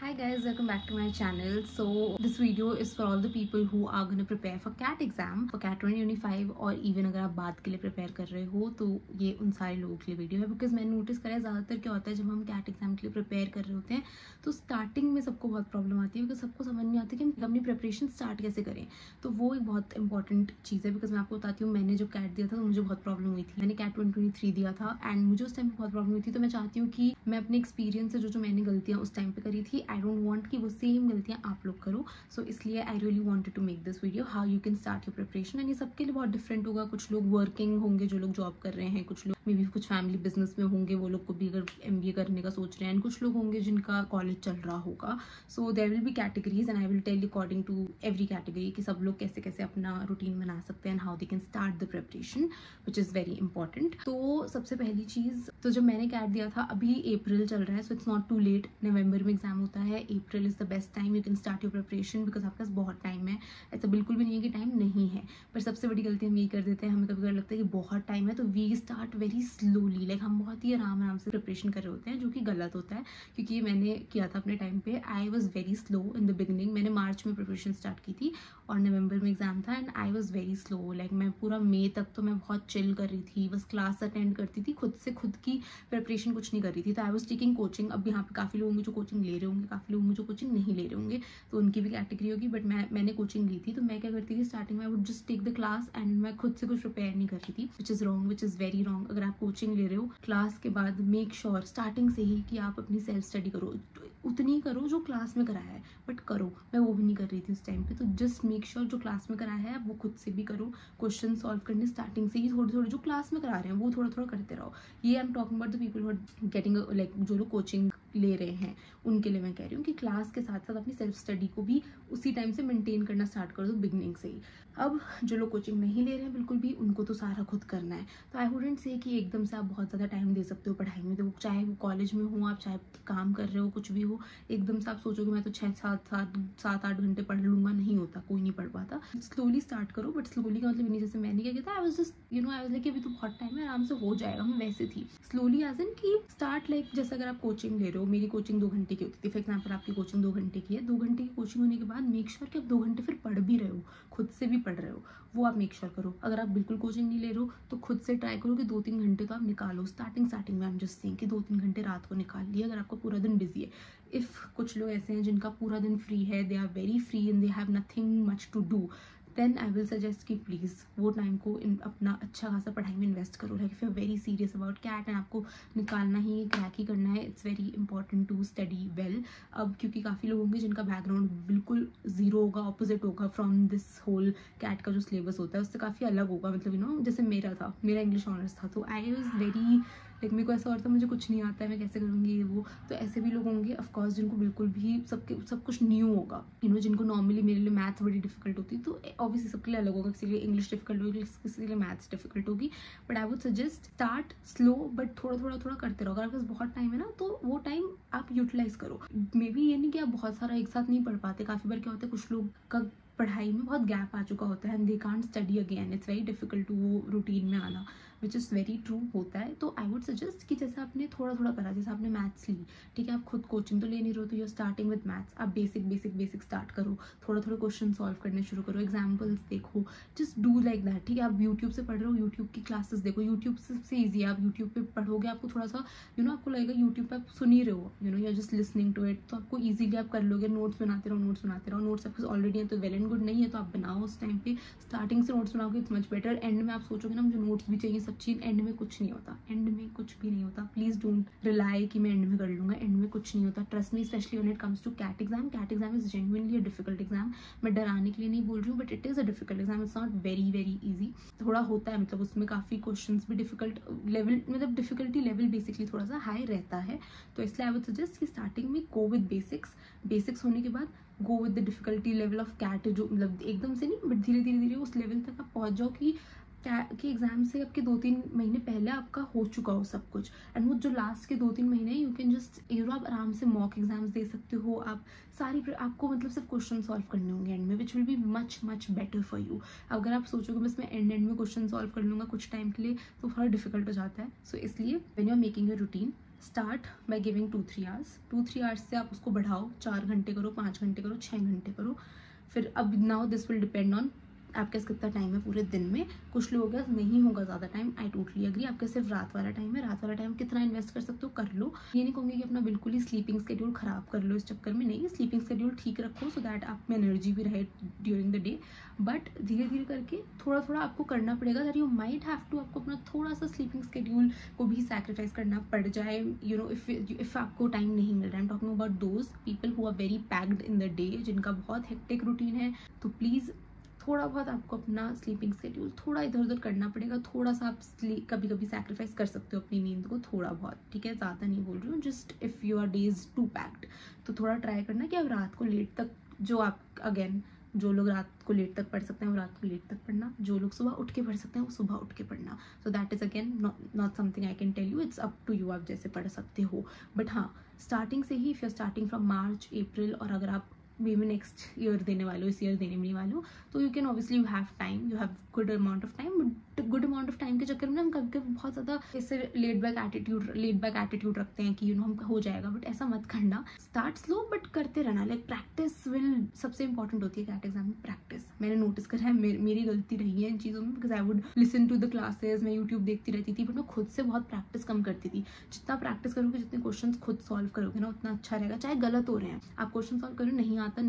Hi guys, welcome back to my channel. So this video is for all the people who are going to prepare for CAT exam for CAT 2025 और even अगर आप बात के लिए prepare कर रहे हो तो ये उन सारे लोगों के लिए वीडियो है। बिकॉज मैंने नोटिस करा है ज़्यादातर क्या होता है जब हम CAT एग्जाम के लिए प्रिपेयर कर रहे होते हैं तो स्टार्टिंग में सबको बहुत प्रॉब्लम आती है बिकॉज सबको समझ नहीं आती कि हम अपनी प्रिपरेशन स्टार्ट कैसे करें। तो वो एक बहुत इंपॉर्टेंट चीज़ है बिकॉज मैं आपको बताती हूँ, मैंने जब CAT दिया था तो मुझे बहुत प्रॉब्लम हुई थी। मैंने CAT 2023 दिया था एंड मुझे उस टाइम पे बहुत प्रॉब्लम हुई थी। तो मैं चाहती हूँ कि मैं अपने एक्सपीरियंस से जो मैंने गलतियाँ उस टाइम पे करी थी, आई डोंट वांट कि वो सेम गलतियाँ आप लोग करो। सो इसलिए I really wanted to make this video how you can start your preparation. And ये सबके लिए बहुत डिफरेंट होगा। कुछ लोग वर्किंग होंगे, जो लोग जॉब कर रहे हैं, कुछ लोग मे बी कुछ फैमिली बिजनेस में होंगे, वो लोग को भी अगर MBA करने का सोच रहे हैं, एंड कुछ लोग होंगे जिनका कॉलेज चल रहा होगा। So there will be categories and I will tell according to every category कि सब लोग कैसे कैसे अपना रूटीन बना सकते हैं and how they can start the preparation which is very important. तो सबसे पहली चीज़, तो जब मैंने CAT दिया था, अभी अप्रैल चल रहा है, so it's not too late. नवंबर में एग्जाम होता है, April is the best time you can start your preparation because आपके पास बहुत टाइम है। ऐसा बिल्कुल भी नहीं है कि टाइम नहीं है, पर सबसे बड़ी गलती हम यही कर देते हैं, हमें कभी कभी लगता है कि बहुत टाइम है तो we start very slowly, like हम बहुत ही आराम आराम से प्रिपरेशन कर रहे होते हैं, जो कि गलत होता है। क्योंकि ये मैंने किया था अपने टाइम पे। I was very slow in the beginning. मैंने मार्च में प्रिपरेशन स्टार्ट की थी और नवंबर में एग्जाम था and I was very slow. Like मैं पूरा मई तक तो मैं बहुत चिल कर रही थी, बस क्लास अटेंड करती थी, खुद से खुद की प्रिपरेशन कुछ नहीं कर रही थी। तो आई वॉज टेकिंग कोचिंग। अब यहाँ पे काफ़ी लोग होंगे जो कोचिंग ले रहे होंगे, काफ़ी लोग होंगे जो कोचिंग नहीं ले रहे होंगे, तो उनकी भी कैटेगरी होगी। बट मैंने कोचिंग ली थी। तो मैं क्या करती थी, स्टार्टिंग में I would just take the class and मैं खुद से कुछ प्रिपेयर नहीं कर रही थी, which is wrong, which is very wrong. अगर आप कोचिंग ले रहे हो, क्लास के बाद मेक श्योर स्टार्टिंग से ही कि आप अपनी सेल्फ स्टडी करो, उतनी करो जो क्लास में कराया है, बट करो। मैं वो भी नहीं कर रही थी उस टाइम पे। तो जस्ट मेक श्योर जो क्लास में कराया है वो खुद से भी करो। क्वेश्चन सॉल्व करने स्टार्टिंग से ही थोड़े थोड़े जो क्लास में करा रहे हैं वो थोड़ा थोड़ा करते रहो। ये I am talking about the people who are getting, like जो लोग कोचिंग ले रहे हैं उनके लिए मैं कह रही हूँ कि क्लास के साथ साथ अपनी सेल्फ स्टडी को भी उसी टाइम से मेंटेन करना स्टार्ट कर दो, बिगनिंग से ही। अब जो लोग कोचिंग नहीं ले रहे हैं बिल्कुल भी, उनको तो सारा खुद करना है। तो आई वुडेंट से कि एकदम से आप बहुत ज़्यादा टाइम दे सकते हो पढ़ाई में। तो चाहे वो कॉलेज में हो, आप चाहे काम कर रहे हो, कुछ भी हो, एकदम से आप सोचोगे मैं तो 6-7-8 घंटे पढ़ लूंगा, नहीं होता, कोई नहीं पढ़ पाता। स्लोली स्टार्ट करो, बट स्लोली का मतलब नहीं जैसे मैंने क्या किया था, I was just I was like अभी तो बहुत टाइम है, आराम से हो जाएगा। मैं वैसे थी स्लोली एज इन कि स्टार्ट, लाइक जैसे अगर आप कोचिंग ले रहे हो, मेरी कोचिंग 2 घंटे की होती थी फॉर एग्जाम्पल, आपकी कोचिंग 2 घंटे की है। 2 घंटे की कोचिंग होने के बाद मेक श्योर कि आप 2 घंटे फिर पढ़ भी रहे हो, खुद से भी पढ़ रहे हो, वो आप मेक श्योर करो। अगर आप बिल्कुल कोचिंग नहीं ले रहे हो तो खुद से ट्राई करो कि 2-3 घंटे तो आप निकालो। स्टार्टिंग में आई एम जस्ट सेइंग कि 2-3 घंटे रात को निकाल लिए अगर आपका पूरा दिन बिजी है। इफ़ कुछ लोग ऐसे हैं जिनका पूरा दिन फ्री है, they are very free and they have nothing much to do, then I will suggest कि प्लीज़ वो टाइम को अपना अच्छा खासा पढ़ाई में इन्वेस्ट करो। Like if you are very serious about CAT and आपको निकालना ही, क्रैक ही करना है, it's very important to study well. अब क्योंकि काफ़ी लोग होंगे जिनका बैकग्राउंड बिल्कुल ज़ीरो होगा, ऑपोजिट होगा फ्रॉम दिस होल CAT का जो सिलेबस होता है उससे काफ़ी अलग होगा। मतलब जैसे मेरा था, मेरा इंग्लिश ऑनर्स था, तो आई वॉज वेरी लाइक मेरे को ऐसा और था मुझे कुछ नहीं आता है, मैं कैसे करूँगी ये वो। तो ऐसे भी लोग होंगे ऑफकोर्स जिनको बिल्कुल भी सब कुछ न्यू होगा। जिनको नॉर्मली मेरे लिए मैथ्स बड़ी डिफिकल्ट होती है, तो ऑब्वियसली सबके लिए अलग होगा। किसी के लिए इंग्लिश डिफिकल्ट होगी, किसी के लिए मैथ्स डिफिकल्ट होगी। But I would suggest start slow, but थोड़ा करते रहो। अगर आपके पास बहुत टाइम है ना, तो वो टाइम आप यूटिलाइज करो। मे बी ये नहीं कि आप बहुत सारा एक साथ नहीं पढ़ पाते। काफ़ी बार क्या होता है, कुछ लोग का पढ़ाई में बहुत गैप आ चुका होता है and they can't study again, it's very difficult to वो रूटीन में आना, विच इज़ वेरी ट्रू होता है। तो आई वुड सजेस्ट कि जैसे आपने थोड़ा करा, जैसे आपने मैथ्स ली, ठीक है, आप खुद कोचिंग तो ले नहीं रहे हो, तो you are starting with maths, आप बेसिक स्टार्ट करो, थोड़ा क्वेश्चन सॉल्व करने शुरू करो, एग्जाम्पल्स देखो, जस्ट डू लाइक दैट। ठीक है, आप यूट्यूब से पढ़ रहे हो, यूट्यूब की क्लासेस देखो, यूट्यूब सबसे ईजी है। आप यूट्यूब पे पढ़ोगे, आपको थोड़ा सा आपको लगेगा यूट्यूब पे आप सुन ही रहे हो, you are just listening to it, तो आपको ईजिली आप कर लोगे। नोट्स बनाते रहो, नोट्स आपके ऑलरेडी है तो वेल एंड गुड, नहीं है तो आप बनाओ उस टाइम पे। स्टार्टिंग से नोट्स बनाओगे इट्स मच बेटर। एंड में आप सोचोगे ना मुझे नोट्स भी चाहिए, सब चीज़, एंड में कुछ नहीं होता, एंड में कुछ भी नहीं होता। प्लीज़ डोंट रिलाई कि मैं एंड में कर लूँगा, एंड में कुछ नहीं होता। Trust me, specially when it comes to CAT exam. CAT exam is genuinely a difficult exam. मैं डराने के लिए नहीं बोल रही हूँ, but it is a difficult exam, it's not very easy. थोड़ा होता है, मतलब उसमें काफ़ी क्वेश्चन भी डिफिकल्ट लेवल, मतलब डिफिकल्टी लेवल बेसिकली थोड़ा सा हाई रहता है। तो इसलिए आई वुड सजेस्ट कि स्टार्टिंग में गो विद बेसिक्स होने के बाद go with the difficulty level of CAT, जो मतलब एकदम से नहीं, बट धीरे उस लेवल तक आप पहुंच जाओ कि एग्जाम से आपके 2-3 महीने पहले आपका हो चुका हो सब कुछ। एंड वो जो लास्ट के 2-3 महीने यू कैन जस्ट आप आराम से मॉक एग्जाम्स दे सकते हो। आप आपको मतलब सिर्फ क्वेश्चन सॉल्व करने होंगे एंड में, which will be much better for you. अगर आप सोचोगे बस मैं एंड में क्वेश्चन सॉल्व कर लूँगा कुछ टाइम के लिए, तो थोड़ा डिफिकल्ट हो जाता है। सो इसलिए when you are making your routine, start by giving 2-3 hours. 2-3 hours से आप उसको बढ़ाओ, 4 घंटे करो, 5 घंटे करो, 6 घंटे करो। फिर अब now this will depend on आपके पास कितना टाइम है पूरे दिन में। कुछ लोगों के पास नहीं होगा ज़्यादा टाइम, आई टोटली एग्री। आपके सिर्फ रात वाला टाइम है, रात वाला टाइम कितना इन्वेस्ट कर सकते हो कर लो। ये नहीं कहूँगी कि अपना बिल्कुल ही स्लीपिंग स्केड्यूल ख़राब कर लो इस चक्कर में, नहीं, स्लीपिंग स्केड्यूल ठीक रखो सो दैट आप में एनर्जी भी रहे ड्यूरिंग द डे। बट धीरे धीरे करके थोड़ा थोड़ा आपको करना पड़ेगा, that you might have to, आपको अपना थोड़ा सा स्लीपिंग स्केड्यूल को भी सैक्रिफाइस करना पड़ जाए, यू नो, इफ़ आपको टाइम नहीं मिल रहा है। I am talking about those people who are very packed in the day, जिनका बहुत हेक्टिक रूटीन है। तो प्लीज़ थोड़ा बहुत आपको अपना स्लीपिंग स्केड्यूल थोड़ा इधर उधर करना पड़ेगा। थोड़ा सा आप कभी कभी सैक्रिफाइस कर सकते हो अपनी नींद को, थोड़ा बहुत, ठीक है, ज़्यादा नहीं बोल रही हूँ। Just if your day is too packed तो थोड़ा ट्राई करना कि आप रात को लेट तक, जो आप अगेन जो लोग रात को लेट तक पढ़ सकते हैं वो रात को लेट तक पढ़ना, जो लोग सुबह उठ के पढ़ सकते हैं वो सुबह उठ के पढ़ना। So that is again not something I can tell you, it's up to you, आप जैसे पढ़ सकते हो। बट हाँ, स्टार्टिंग से ही, if you are starting from March April, और अगर आप मे बी नेक्स्ट ईयर देने वाले हो, इस ईयर देने नहीं वाले हो, तो you can obviously, you have time, you have good amount of time. But good amount of time के चक्कर में हम कभी कभी बहुत ज़्यादा ऐसे लेड बैक एटीट्यूड रखते हैं कि यू नो हम हो जाएगा, बट ऐसा मत करना। स्टार्ट स्लो बट करते रहना, लाइक प्रैक्टिस विल सबसे इंपॉर्टेंट होती है कैट एग्जाम में, प्रैक्टिस। मैंने नोटिस करा है, मेरी गलती रही है इन चीज़ों में, because I would listen to the classes, मैं यूट्यूब देखती रहती थी, बट मैं खुद से बहुत प्रैक्टिस कम करती थी। जितना प्रैक्टिस करोगे, जितने क्वेश्चन खुद सॉल्व करोगे ना, उतना अच्छा रहेगा। चाहे गलत हो रहे हैं, आप क्वेश्चन सॉल्व करो, नहीं आता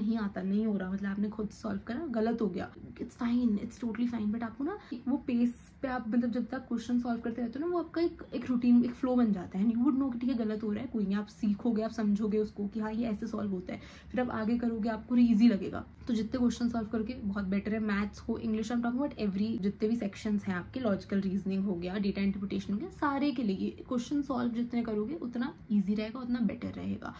नहीं हो रहा, मतलब आपने खुद सॉल्व करा, गलत हो गया, it's fine, it's totally fine. But आपको ना वो पेस पे आप, मतलब जब तक क्वेश्चन सॉल्व करते रहते हो ना, वो आपका एक रूटीन, एक फ्लो बन जाता है। यू वुड नो कि ठीक है गलत हो रहा है, कोई नहीं, आप सीखोगे, आप समझोगे उसको कि हाँ ये ऐसे सॉल्व होता है, फिर आप आगे करोगे, आपको ईजी लगेगा। तो जितने क्वेश्चन सॉल्व करके बहुत बेटर है। मैथ्स हो, English, I am talking about every, जितने भी सेक्शंस हैं आपके, लॉजिकल रीजनिंग हो गया, डेटा इंटरप्रिटेशन हो गया, सारे के लिए क्वेश्चन सॉल्व जितने करोगे उतना ईजी रहेगा, उतना बेटर रहेगा।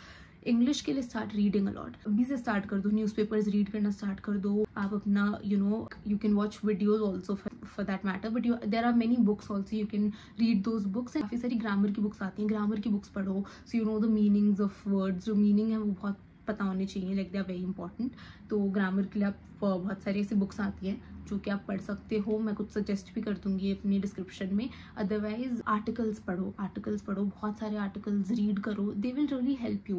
इंग्लिश के लिए स्टार्ट रीडिंग अलॉट, अभी से स्टार्ट कर दो, न्यूज़पेपर्स रीड करना स्टार्ट कर दो। आप अपना you can watch videos also for that matter, but there are many books also, you can read those books. काफ़ी सारी ग्रामर की बुक्स आती हैं, ग्रामर की बुक्स पढ़ो, so you know the meanings of words, जो मीनिंग है वो बहुत पता होने चाहिए, like they are very important. तो ग्रामर के लिए आप बहुत सारी ऐसी बुक्स आती हैं जो कि आप पढ़ सकते हो, मैं कुछ सजेस्ट भी कर दूंगी अपनी डिस्क्रिप्शन में। अदरवाइज आर्टिकल्स पढ़ो, बहुत सारे आर्टिकल्स रीड करो, they will really help you.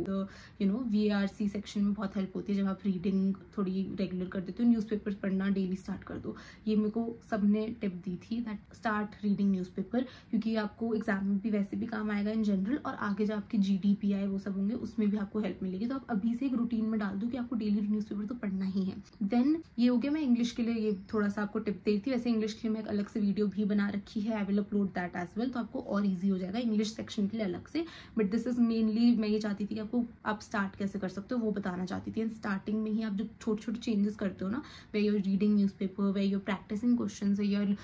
You know VARC section में बहुत हेल्प होती है जब आप रीडिंग थोड़ी रेगुलर कर देते हो। न्यूज़पेपर पढ़ना डेली स्टार्ट कर दो, ये मेरे को सबने टिप दी थी, दैट स्टार्ट रीडिंग न्यूज़पेपर, क्योंकि आपको एग्जाम में भी वैसे भी काम आएगा इन जनरल, और आगे जब आपके GDPI वो सब होंगे उसमें भी आपको हेल्प मिलेगी। तो आप अभी से एक रूटीन में डाल दो कि आपको डेली न्यूज़पेपर तो पढ़ना ही है। देन ये हो गया, मैं इंग्लिश के लिए ये थोड़ा सा आपको टिप दे रही थी। वैसे इंग्लिश के लिए मैं एक अलग से वीडियो भी बना रखी है, I will upload that as well, तो आपको और इजी हो जाएगा इंग्लिश सेक्शन के लिए अलग से। बट दिस इज मेनली, मैं ये चाहती थी कि आपको आप स्टार्ट कैसे कर सकते हो वो बताना चाहती थी। स्टार्टिंग में ही आप जो छोटे छोटे चेंजेस करते हो ना, way you're reading newspaper, way you're practising questions, you're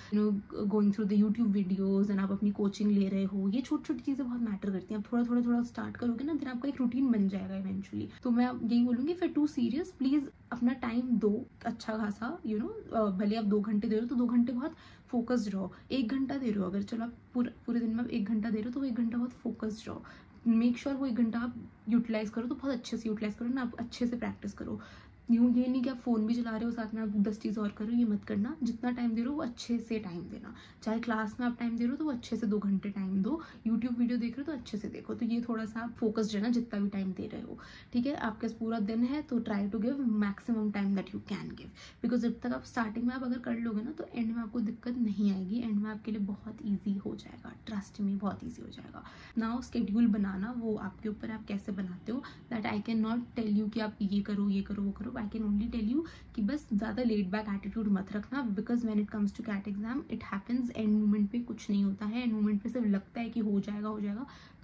going through the YouTube videos, and आप अपनी कोचिंग ले रहे हो, ये छोटी छोटी चीज़ें बहुत मैटर करती हैं। आप थोड़ा स्टार्ट करोगे ना, देन आपका एक रूटीन बन जाएगा इवेंचुअली। तो मैं यही बोलूँगी, फिर टू सीरियस, प्लीज़ अपना टाइम दो अच्छा खासा, भले आप 2 घंटे दे रहे हो तो 2 घंटे बहुत फोकस्ड रहो। 1 घंटा दे रहे हो, अगर चलो आप पूरे दिन में आप 1 घंटा दे रहे हो तो वो 1 घंटा बहुत फोकस्ड रहो। मेक श्योर वो 1 घंटा आप यूटिलाइज करो, तो बहुत अच्छे से यूटिलाइज करो ना, आप अच्छे से प्रैक्टिस करो। यूँ ये नहीं कि आप फ़ोन भी चला रहे हो साथ में आप 10 चीज़ और करो, ये मत करना। जितना टाइम दे रहे हो वो अच्छे से टाइम देना। चाहे क्लास में आप टाइम दे रहे हो तो वो अच्छे से 2 घंटे टाइम दो, यूट्यूब वीडियो देख रहे हो तो अच्छे से देखो। तो ये थोड़ा सा आप फोकस्ड रहना जितना भी टाइम दे रहे हो, ठीक है। आपके पास पूरा दिन है तो try to give maximum time that you can give, because जब तक आप स्टार्टिंग में आप अगर कर लोगे ना तो एंड में आपको दिक्कत नहीं आएगी, एंड में आपके लिए बहुत ईजी हो जाएगा, ट्रस्ट में बहुत ईजी हो जाएगा। नाउ स्केड्यूल बनाना वो आपके ऊपर, आप कैसे बनाते हो, that I can not tell you कि आप ये करो वो करो। I can only tell you कि बस ज़्यादा लेट बैक एटीट्यूड मत रखना, because when it comes to CAT exam it happens, and moment पे कुछ नहीं होता है। एंड मोमेंट पे सिर्फ लगता है कि हो जाएगा,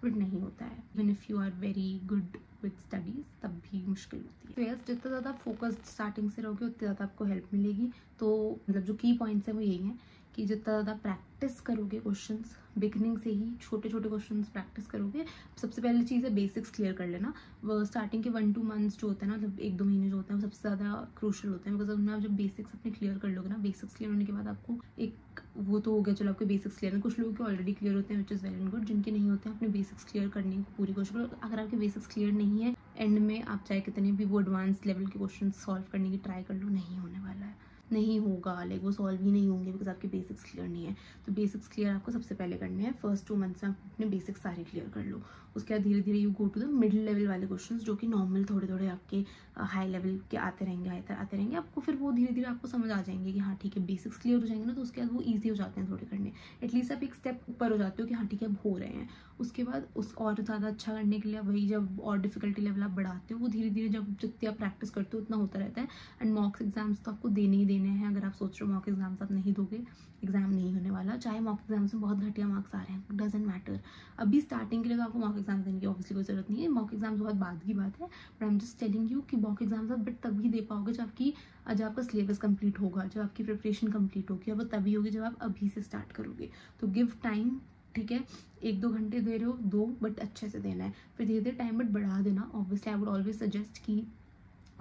बट नहीं होता है। Even if you are very good with studies तब भी मुश्किल होती है। तो यस, जितना ज़्यादा फोकस्ड स्टार्टिंग से रहोगे उतनी ज़्यादा आपको हेल्प मिलेगी। तो मतलब जो की पॉइंट्स है वो यही है कि जितना ज़्यादा प्रैक्टिस करोगे क्वेश्चंस, बिगनिंग से ही छोटे छोटे क्वेश्चंस प्रैक्टिस करोगे। सबसे पहली चीज़ है बेसिक्स क्लियर कर लेना। वो स्टार्टिंग के 1-2 मंथ्स जो होता है ना, मतलब 1-2 महीने जो होते हैं वो सबसे ज़्यादा क्रूशल होते हैं, बिकॉज उनमें आप जब बेसिक्स अपने क्लियर कर लोगे ना, बेसिक्स क्लियर होने के बाद आपको एक वो तो हो गया, चलो आपके बेसिक्स क्लियर है। कुछ लोगों के ऑलरेडी क्लियर होते हैं which is well and good, जिनके नहीं होते हैं अपने बेसिक्स क्लियर करने की पूरी कोशिश करो। अगर आपके बेसिक्स क्लियर नहीं है, एंड में आप चाहे कितने भी वो एडवांस लेवल के क्वेश्चन सॉल्व करने की ट्राई कर लो, नहीं होने वाला है, नहीं होगा, लाइक वो सॉल्व ही नहीं होंगे, बिकॉज आपके बेसिक्स क्लियर नहीं है। तो बेसिक्स क्लियर आपको सबसे पहले करने हैं। फर्स्ट 2 मंथ्स में आप अपने बेसिक्स सारे क्लियर कर लो। उसके बाद धीरे धीरे you go to the middle level वाले क्वेश्चंस जो कि नॉर्मल थोड़े थोड़े आपके हाई लेवल के आते रहेंगे आपको, फिर वो धीरे धीरे आपको समझ आ जाएंगे कि हाँ ठीक है बेसिक्स क्लियर हो जाएंगे ना, तो उसके बाद वो ईजी हो जाते हैं थोड़े करने, एटलीस्ट आप एक स्टेप ऊपर हो जाते हो कि हाँ ठीक है अब हो रहे हैं। उसके बाद उस और ज़्यादा अच्छा करने के लिए वही जब और डिफिकल्टी लेवल आप बढ़ाते हो, वो धीरे धीरे जब जितनी आप प्रैक्टिस करते हो उतना होता रहता है। एंड मॉक एग्जाम्स तो आपको देने ही देने हैं। अगर आप सोच रहे हो मॉक एग्जाम्स आप नहीं दोगे, एग्जाम नहीं होने वाला, चाहे मॉक एग्जाम्स में बहुत घटिया मार्क्स आ रहे हैं, डजेंट मैटर। अभी स्टार्टिंग के लिए तो आपको मॉक एग्जाम देने की ऑब्वियसली कोई जरूरत नहीं है, मॉक एग्जाम्स बहुत बाद की बात है, but I am just telling you कि मॉक एग्जाम्स आप बट तभी दे पाओगे जब आपका सिलेबस कंप्लीट होगा, जब आपकी प्रिपरेशन कंप्लीट होगी, अब तभी होगी जब आप अभी से स्टार्ट करोगे। तो गिव टाइम, ठीक है, 1-2 घंटे दे रहे हो दो, बट अच्छे से देना है, फिर धीरे धीरे टाइम बट बढ़ा देना। Obviously I would always suggest कि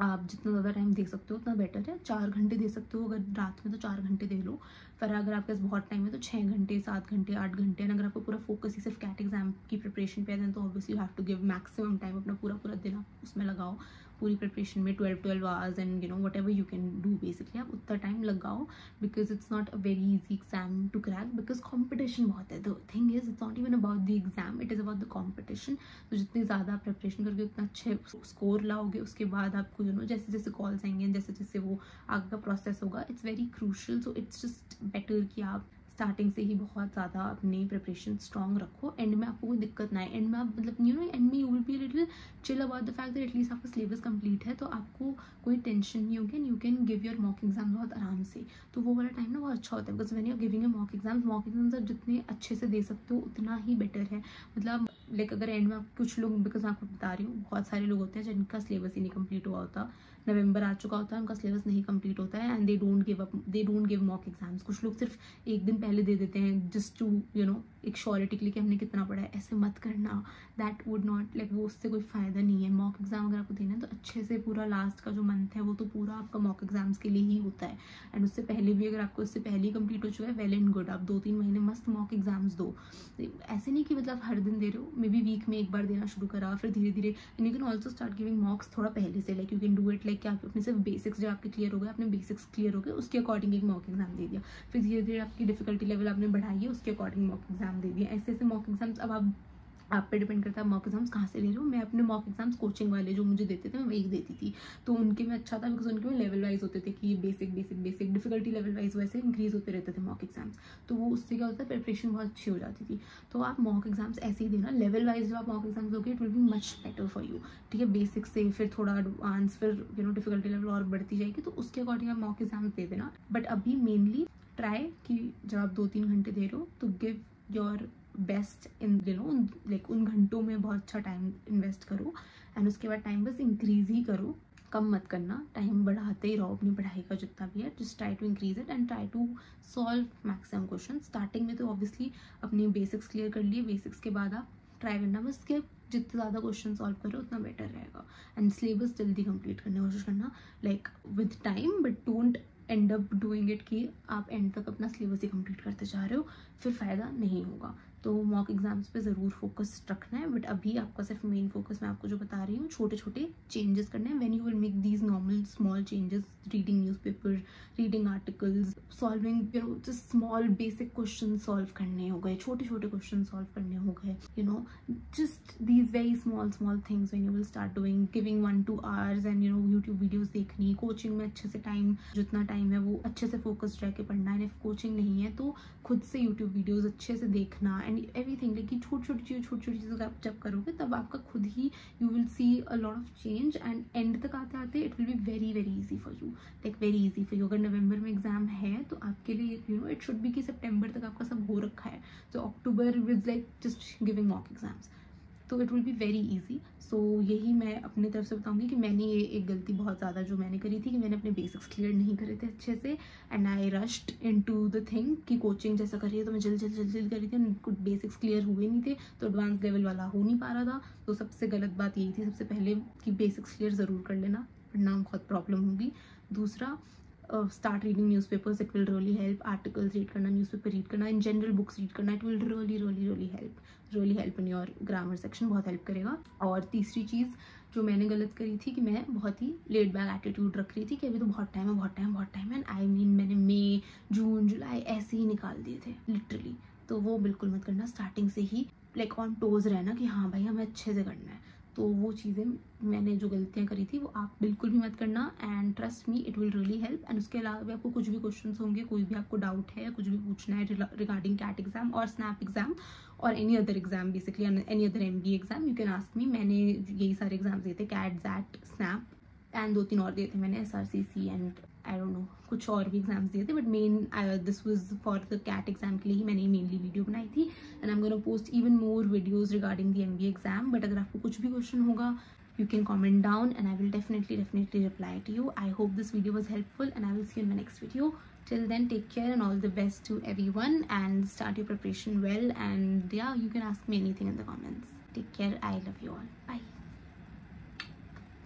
आप जितना ज़्यादा टाइम दे सकते हो उतना बेटर है। 4 घंटे दे सकते हो अगर रात में, तो 4 घंटे दे लो। फिर अगर आपके पास बहुत टाइम है तो 6 घंटे, 7 घंटे, 8 घंटे। एंड अगर आपको पूरा फोकस ही सिर्फ कैट एग्जाम की प्रिपरेशन पे है तो obviously you have to give maximum time, अपना पूरा दिन आप उसमें लगाओ, पूरी प्रिपरेशन में 12 hours and you know whatever you can do basically, आप उतना टाइम लगाओ, because it's not a very easy exam to crack, because competition बहुत है। The thing is it's not even about the exam, it is about the competition. तो जितनी ज़्यादा preparation करके उतना अच्छे स्कोर लाओगे, उसके बाद आपको यू नो जैसे जैसे कॉल्स आएंगे, जैसे जैसे वो आगे का प्रोसेस होगा, it's very crucial. So it's just better कि आप स्टार्टिंग से ही बहुत ज़्यादा अपनी प्रिपरेशन स्ट्रॉन्ग रखो। एंड में आपको कोई दिक्कत ना आए, एंड में आप मतलब यू नो एंड में you will be little chill about the fact that at least आपका सिलेबस कंप्लीट है, तो आपको कोई टेंशन नहीं होगी and you can give your mock exam बहुत आराम से। तो वो वाला टाइम ना बहुत अच्छा होता है, because when you are giving your mock exams आप जितने अच्छे से दे सकते हो उतना ही बेटर है। मतलब लाइक अगर एंड में कुछ लोग, बिकॉज मैं आपको बता रही हूँ बहुत सारे लोग होते हैं जिनका सिलेबस ही नहीं कंप्लीट हुआ होता, नवंबर आ चुका होता है, उनका सिलेबस नहीं कंप्लीट होता है and they don't give mock exams. कुछ लोग सिर्फ एक दिन पहले दे देते हैं जस्ट टू यू नो एक श्योरिटी के लिए कि हमने कितना पढ़ा है। ऐसे मत करना, दैट वुड नॉट लाइक, वो उससे कोई फ़ायदा नहीं है। मॉक एग्जाम अगर आपको देना है तो अच्छे से पूरा लास्ट का जो मंथ है वो तो पूरा आपका मॉक एग्जाम्स के लिए ही होता है। एंड उससे पहले भी अगर आपको उससे पहले ही कंप्लीट हो चुका है, वेल एंड गुड, आप 2-3 महीने मस्त मॉक एग्जाम्स दो। ऐसे नहीं कि मतलब हर दिन दे रहे हो, मे बी वीक में एक बार देना शुरू करा, फिर धीरे धीरे। And you can also start giving मॉक्स थोड़ा पहले से, like you can do it like कि आप अपने सिर्फ बेसिक्स जब आपके क्लियर हो गए, आपने बेसिक्स क्लियर हो गए, उसके अकॉर्डिंग एक मॉक एग्जाम दे दिया, फिर धीरे धीरे आपकी डिफिकल्टी लेवल आपने बढ़ाई है, उसके अकॉर्डिंग मॉक एग्जाम दे दिया। ऐसे ऐसे मॉक एग्जाम्स अब आप पे डिपेंड करता है मॉक एग्जाम्स कहाँ से ले रहे हो। मैं अपने मॉक एग्जाम्स कोचिंग वाले जो मुझे देते थे मैं वही देती थी, तो उनके में अच्छा था बिकॉज उनके में लेवल वाइज होते थे कि बेसिक डिफिकल्टी लेवल वाइज वैसे इंक्रीज होते रहते थे मॉक एग्जाम्स। तो वो उससे क्या होता है, प्रिपरेशन बहुत अच्छी हो जाती थी। तो आप मॉक एग्जाम्स ऐसे ही देना, लेवल वाइज जब आप मॉक एग्जाम्स दोगे it will be much better for you, ठीक है। बेसिक से फिर थोड़ा एडवांस, फिर यू नो डिफिकल्टी लेवल और बढ़ती जाएगी, तो उसके अकॉर्डिंग आप मॉक एग्जाम्स दे देना। बट अभी मेनली ट्राई कि जब आप 2-3 घंटे दे रहे हो तो give your best in you know like उन घंटों में बहुत अच्छा टाइम इन्वेस्ट करो। एंड उसके बाद टाइम बस इंक्रीज ही करो, कम मत करना, टाइम बढ़ाते ही रहो अपनी पढ़ाई का जितना भी है। Just try to increase it and try to solve maximum question. Starting में तो ऑब्वियसली अपनी बेसिक्स क्लियर कर लिए, बेसिक्स के बाद आप ट्राई करना बस कि जितने ज़्यादा क्वेश्चन सॉल्व करो उतना बेटर रहेगा। एंड सिलेबस जल्दी कंप्लीट करने की कोशिश करना, like with time, but don't and up doing it कि आप एंड तक अपना सिलेबस ही कंप्लीट करते जा रहे हो, फिर फ़ायदा नहीं होगा। तो मॉक एग्जाम्स पे ज़रूर फोकस रखना है, बट अभी आपका सिर्फ मेन फोकस मैं आपको जो बता रही हूँ, छोटे छोटे चेंजेस करने हैं। When you will make these normal small changes, reading newspaper, reading articles, solving you know just small basic question solve करने हो गए, छोटे छोटे क्वेश्चन सॉल्व करने हो गए, you know just these very small things when you will start doing, giving 1-2 hours and you no YouTube videos देखनी, coaching में अच्छे से टाइम, जितना टाइम है वो अच्छे से फोकस्ड रह के पढ़ना है। इफ कोचिंग नहीं है तो खुद से यूट्यूब वीडियोज़ अच्छे से देखना एंड एवरीथिंग, लेकिन छोटी छोटी चीज़ें आप जब करोगे तब आपका खुद ही you will see a lot of change. And end तक आते आते it will be very very easy for you, like very easy for you. अगर नवंबर में एग्जाम है तो आपके लिए you know it should be कि सितंबर तक आपका सब हो रखा है, तो October was like just giving mock exams, तो it will be very easy. So यही मैं अपनी तरफ से बताऊंगी कि मैंने ये एक गलती बहुत ज़्यादा जो मैंने करी थी कि मैंने अपने बेसिक्स क्लियर नहीं करे थे अच्छे से, and I rushed into the thing कि कोचिंग जैसा कर रही है तो मैं जल्दी करी थी, कुछ बेसिक्स क्लियर हुए नहीं थे तो एडवांस लेवल वाला हो नहीं पा रहा था। तो सबसे गलत बात यही थी सबसे पहले कि बेसिक्स क्लियर ज़रूर कर लेना, वरना बहुत प्रॉब्लम होगी। दूसरा, start reading newspapers, it will really help. Articles read करना, न्यूज़पेपर रीड करना, इन जनरल बुक्स रीड करना, it will really help in your grammar section, बहुत हेल्प करेगा। और तीसरी चीज़ जो मैंने गलत करी थी कि मैं बहुत ही लेट बैक एटीट्यूड रख रही थी कि अभी तो बहुत टाइम है, एंड आई मीन मैंने मई जून जुलाई ऐसे ही निकाल दिए थे लिटरली, तो वो बिल्कुल मत करना। स्टार्टिंग से ही लाइक ऑन टोज रहना कि हाँ भाई हमें अच्छे से करना है। तो वो चीज़ें मैंने जो गलतियाँ करी थी वो आप बिल्कुल भी मत करना, and trust me it will really help. And उसके अलावा भी आपको कुछ भी क्वेश्चंस होंगे, कोई भी आपको डाउट है, कुछ भी पूछना है रिगार्डिंग कैट एग्जाम और स्नैप एग्जाम और any other exam, basically any other MBA exam, you can ask me. मैंने यही सारे एग्जाम दिए थे, कैट, जैट, स्नैप एंड 2-3 और दिए थे मैंने, SRCC and I don't know कुछ और भी एग्जाम्स दिए थे, but main this was for the CAT exam के लिए ही मैंने मेनली वीडियो बनाई थी। And I am gonna post even more videos regarding the MBA exam. But अगर आपको कुछ भी क्वेश्चन होगा, you can comment down and I will definitely reply to you. I hope this video was helpful and I will see you in my next video. Till then, take care and all the best to everyone, and start your preparation well. And yeah, you can ask me anything in the comments. Take care. I love you all. Bye.